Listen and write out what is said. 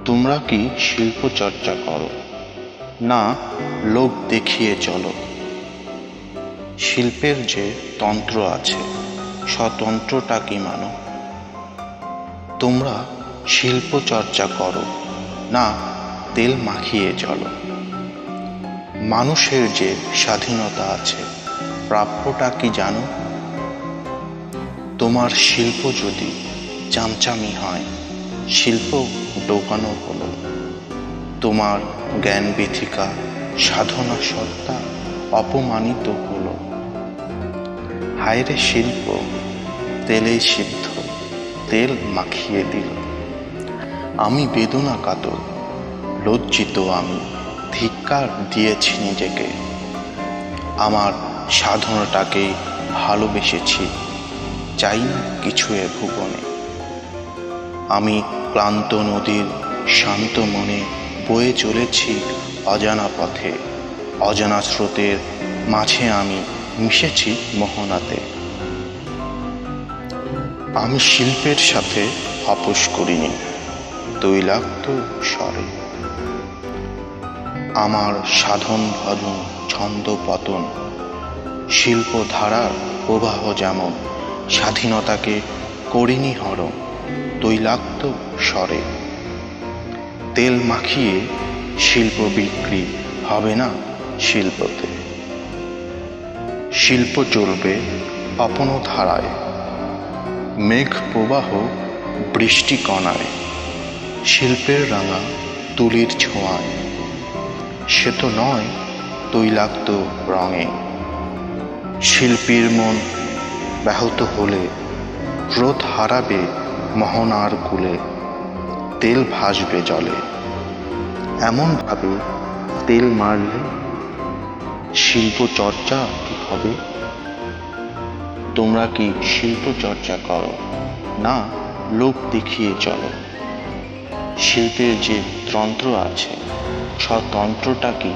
তোমরা কি শিল্প চর্চা করো, না লোক দেখিয়ে চলো? শিল্পের যে তন্ত্র আছে, স্বতন্ত্রটা কি মানো? তোমরা শিল্প চর্চা করো, না তেল মাখিয়ে চলো? মানুষের যে স্বাধীনতা আছে, প্রাপ্যটা কি জানো? তোমার শিল্প যদি চামচামি হয়, শিল্প ডোবানো হলো। তোমার জ্ঞান বিথিকা, সাধনা সত্তা অপমানিত হলো। হায়রে শিল্প, তেলেই সিদ্ধ, তেল মাখিয়ে দিল। আমি বেদনা কাতর, লজ্জিত আমি, ধিক্কার দিয়েছি নিজেকে। আমার সাধনাটাকে ভালোবেসেছি, চাই না কিছু এ ভুবনে। আমি ক্লান্ত নদীর শান্ত মনে বয়ে চলেছি অজানা পথে। অজানা স্রোতের মাঝে আমি মিশেছি মোহনাতে। আমি শিল্পের সাথে আপোষ করিনি তৈলাক্ত স্বরে। আমার সাধন ভজন ছন্দ পতন, শিল্পধারার প্রবাহ যেমন স্বাধীনতাকে করিনি হরণ তৈলাক্ত স্বরে। তেল মাখিয়ে শিল্প বিক্রি হবে না শিল্পতে। শিল্প চলবে আপন ধারায়, মেঘ প্রবাহ বৃষ্টি কণায়। শিল্পের রাঙা তুলির ছোঁয়ায়, সে তো নয় তৈলাক্ত রঙে। শিল্পীর মন ব্যাহত হলে ক্রোধ হারাবে মোহনার কূলে। তেল ভাসবে জলে, এমনভাবে তেল মারলে শিল্প চর্চা কি হবে? তোমরা কি শিল্প চর্চা করো, না লোক দেখিয়ে চলো? শিল্পের যে তন্ত্র আছে, স্বতন্ত্রটা কি